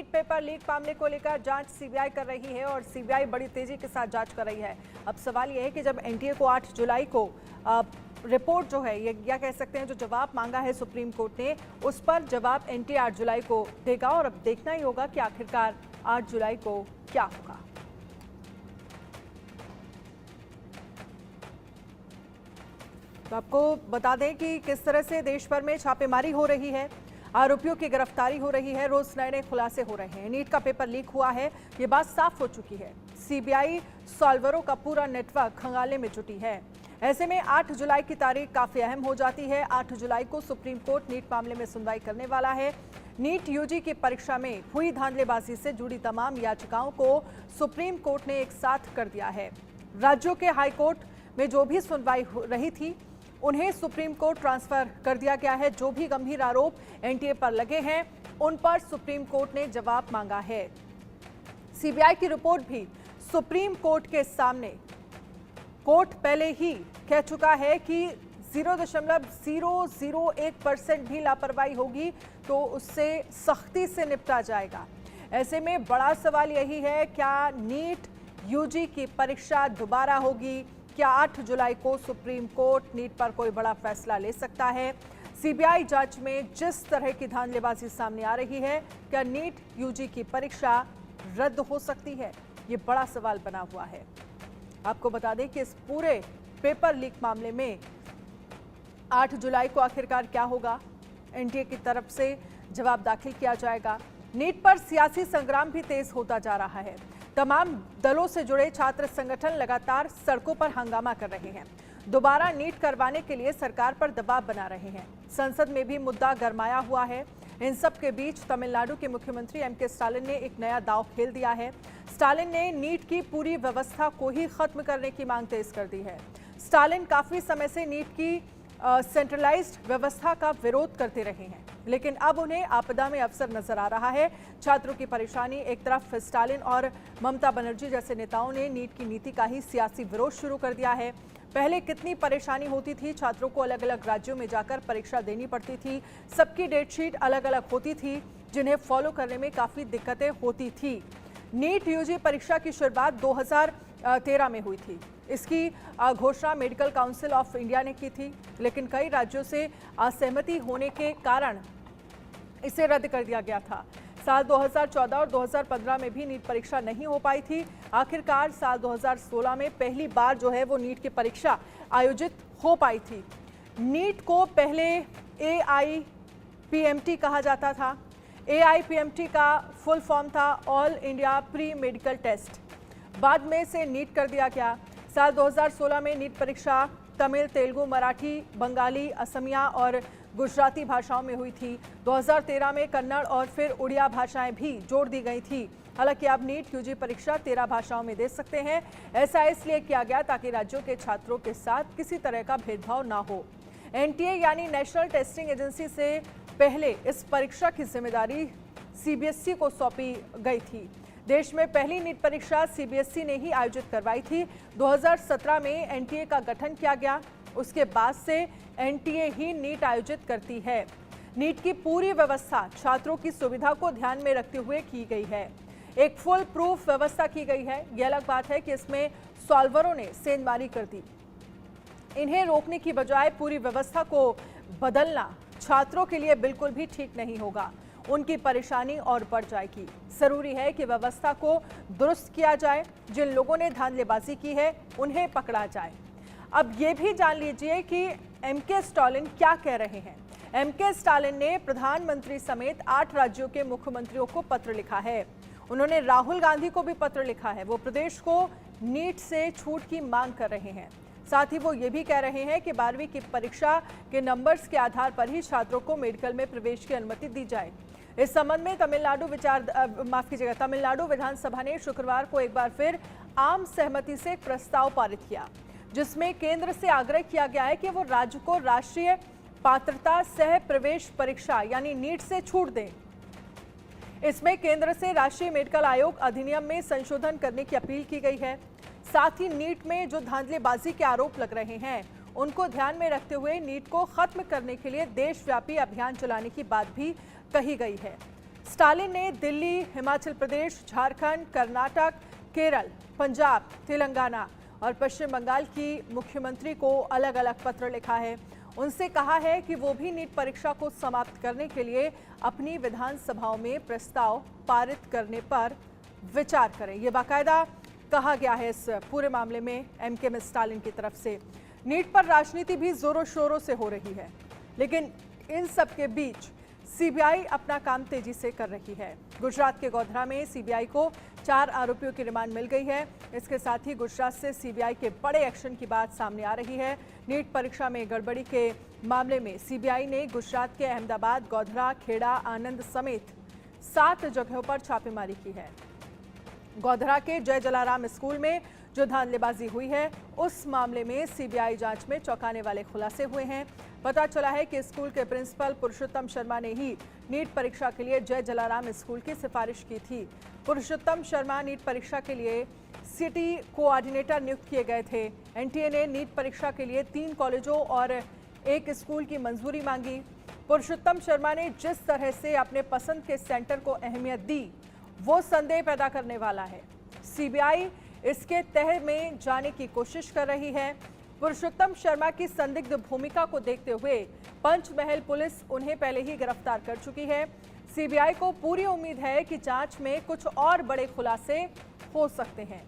Paper leak मामले को लेकर जांच सीबीआई कर रही है और सीबीआई बड़ी तेजी के साथ जांच कर रही है। अब सवाल यह है कि जब एनटीए को 8 जुलाई को रिपोर्ट जो है, ये क्या कह सकते हैं, जो जवाब मांगा है सुप्रीम कोर्ट ने, उस पर जवाब एनटीए 8 जुलाई को देगा और अब देखना ही होगा कि आखिरकार 8 जुलाई को क्या होगा। तो आपको बता दें कि किस तरह से देश भर में छापेमारी हो रही है, आरोपियों की गिरफ्तारी हो रही है, रोज नए नए खुलासे हो रहे हैं। नीट का पेपर लीक हुआ है, ये बात साफ हो चुकी है। सीबीआई सॉल्वरों का पूरा नेटवर्क खंगालने में जुटी है। ऐसे में 8 जुलाई की तारीख काफी अहम हो जाती है। 8 जुलाई को सुप्रीम कोर्ट नीट मामले में सुनवाई करने वाला है। नीट यूजी की परीक्षा में हुई धांधलेबाजी से जुड़ी तमाम याचिकाओं को सुप्रीम कोर्ट ने एक साथ कर दिया है। राज्यों के हाई कोर्ट में जो भी सुनवाई हो रही थी, उन्हें सुप्रीम कोर्ट ट्रांसफर कर दिया गया है। जो भी गंभीर आरोप एनटीए पर लगे हैं, उन पर सुप्रीम कोर्ट ने जवाब मांगा है। सीबीआई की रिपोर्ट भी सुप्रीम कोर्ट के सामने। कोर्ट पहले ही कह चुका है कि 0.001% भी लापरवाही होगी तो उससे सख्ती से निपटा जाएगा। ऐसे में बड़ा सवाल यही है, क्या नीट यूजी की परीक्षा दोबारा होगी? क्या 8 जुलाई को सुप्रीम कोर्ट नीट पर कोई बड़ा फैसला ले सकता है? सीबीआई जांच में जिस तरह की धांधलेबाजी सामने आ रही है, क्या नीट यूजी की परीक्षा रद्द हो सकती है? ये बड़ा सवाल बना हुआ है। आपको बता दें कि इस पूरे पेपर लीक मामले में 8 जुलाई को आखिरकार क्या होगा, एनटीए की तरफ से जवाब दाखिल किया जाएगा। नीट पर सियासी संग्राम भी तेज होता जा रहा है। तमाम दलों से जुड़े छात्र संगठन लगातार सड़कों पर हंगामा कर रहे हैं। दोबारा नीट करवाने के लिए सरकार पर दबाव बना रहे हैं। संसद में भी मुद्दा गरमाया हुआ है। इन सब के बीच तमिलनाडु के मुख्यमंत्री एमके स्टालिन ने एक नया दांव खेल दिया है। स्टालिन ने नीट की पूरी व्यवस्था को ही खत्म करने की मांग तेज कर दी है। स्टालिन काफी समय से नीट की सेंट्रलाइज्ड व्यवस्था का विरोध करते रहे हैं, लेकिन अब उन्हें आपदा में अवसर नजर आ रहा है। छात्रों की परेशानी एक तरफ, स्टालिन और ममता बनर्जी जैसे नेताओं ने नीट की नीति का ही सियासी विरोध शुरू कर दिया है। पहले कितनी परेशानी होती थी, छात्रों को अलग अलग राज्यों में जाकर परीक्षा देनी पड़ती थी, सबकी डेटशीट अलग अलग होती थी, जिन्हें फॉलो करने में काफी दिक्कतें होती थी। नीट यूजी परीक्षा की शुरुआत 2013 में हुई थी। इसकी घोषणा मेडिकल काउंसिल ऑफ इंडिया ने की थी, लेकिन कई राज्यों से असहमति होने के कारण इसे रद्द कर दिया गया था। साल 2014 और 2015 में भी नीट परीक्षा नहीं हो पाई थी। आखिरकार साल 2016 में पहली बार जो है वो नीट की परीक्षा आयोजित हो पाई थी। नीट को पहले AIPMT कहा जाता था। AIPMT का फुल फॉर्म था all India pre medical test. बाद में से नीट कर दिया गया। साल 2016 में नीट परीक्षा तमिल, तेलुगु, मराठी, बंगाली, असमिया और गुजराती भाषाओं में हुई थी। 2013 में कन्नड़ और फिर उड़िया भाषाएं भी जोड़ दी गई थी। हालांकि अब नीट यूजी परीक्षा 13 भाषाओं में दे सकते हैं। ऐसा इसलिए किया गया ताकि राज्यों के छात्रों के साथ किसी तरह का भेदभाव ना हो। एनटीए यानी नेशनल टेस्टिंग एजेंसी से पहले इस परीक्षा की जिम्मेदारी सीबीएसई को सौंपी गई थी। देश में पहली नीट परीक्षा सीबीएसई ने ही आयोजित करवाई थी। 2017 में एनटीए का गठन किया गया। उसके बाद से एनटीए ही नीट आयोजित करती है। नीट की पूरी व्यवस्था छात्रों की सुविधा को ध्यान में रखते हुए की गई है। एक फुल प्रूफ व्यवस्था की गई है। यह अलग बात है कि इसमें सॉल्वरों ने सेंधमारी कर दी। इन्हें रोकने की बजाय पूरी व्यवस्था को बदलना छात्रों के लिए बिल्कुल भी ठीक नहीं होगा। उनकी परेशानी और बढ़ जाएगी। जरूरी है कि व्यवस्था को दुरुस्त किया जाए। जिन लोगों ने धांधलेबाजी की है, उन्हें पकड़ा जाए। अब ये भी जान लीजिए कि एमके स्टालिन क्या कह रहे हैं। एमके स्टालिन ने प्रधानमंत्री समेत 8 राज्यों के मुख्यमंत्रियों को पत्र लिखा है। उन्होंने राहुल गांधी को भी पत्र लिखा है। वो प्रदेश को नीट से छूट की मांग कर रहे हैं। साथ ही वो ये भी कह रहे हैं कि 12वीं की परीक्षा के नंबर्स के आधार पर ही छात्रों को मेडिकल में प्रवेश की अनुमति दी जाए। इस संबंध में तमिलनाडु विधानसभा ने शुक्रवार को एक बार फिर आम सहमति से एक प्रस्ताव पारित किया, जिसमें केंद्र से आग्रह किया गया है कि वो राज्य को राष्ट्रीय पात्रता सह प्रवेश परीक्षा यानी नीट से छूट दें। इसमें केंद्र से राष्ट्रीय मेडिकल आयोग अधिनियम में संशोधन करने की अपील की गई है। साथ ही नीट में जो धांधलेबाजी के आरोप लग रहे हैं, उनको ध्यान में रखते हुए नीट को खत्म करने के लिए देशव्यापी अभियान चलाने की बात भी कही गई है। स्टालिन ने दिल्ली, हिमाचल प्रदेश, झारखंड, कर्नाटक, केरल, पंजाब, तेलंगाना और पश्चिम बंगाल की मुख्यमंत्री को अलग अलग पत्र लिखा है। उनसे कहा है कि वो भी नीट परीक्षा को समाप्त करने के लिए अपनी विधानसभाओं में प्रस्ताव पारित करने पर विचार करें। ये बाकायदा कहा गया है इस पूरे मामले में एमके स्टालिन की तरफ से। नीट पर राजनीति भी जोरों शोरों से हो रही है, लेकिन इन सब के बीच सीबीआई अपना काम तेजी से कर रही है। गुजरात के गोधरा में सीबीआई को 4 आरोपियों की रिमांड मिल गई है। इसके साथ ही गुजरात से सीबीआई के बड़े एक्शन की बात सामने आ रही है। नीट परीक्षा में गड़बड़ी के मामले में सीबीआई ने गुजरात के अहमदाबाद, गोधरा, खेड़ा, आनंद समेत 7 जगहों पर छापेमारी की है। गोधरा के जय जलाराम स्कूल में जो धांधलीबाजी हुई है, उस मामले में सीबीआई जांच में चौंकाने वाले खुलासे हुए हैं। पता चला है कि स्कूल के प्रिंसिपल पुरुषोत्तम शर्मा ने ही नीट परीक्षा के लिए जय जलाराम स्कूल की सिफारिश की थी। पुरुषोत्तम शर्मा नीट परीक्षा के लिए सिटी कोऑर्डिनेटर नियुक्त किए गए थे। एनटीए ने नीट परीक्षा के लिए 3 कॉलेजों और 1 स्कूल की मंजूरी मांगी। पुरुषोत्तम शर्मा ने जिस तरह से अपने पसंद के सेंटर को अहमियत दी, वो संदेह पैदा करने वाला है। सीबीआई इसके तह में जाने की कोशिश कर रही है। पुरुषोत्तम शर्मा की संदिग्ध भूमिका को देखते हुए पंचमहल पुलिस उन्हें पहले ही गिरफ्तार कर चुकी है। सीबीआई को पूरी उम्मीद है कि जांच में कुछ और बड़े खुलासे हो सकते हैं।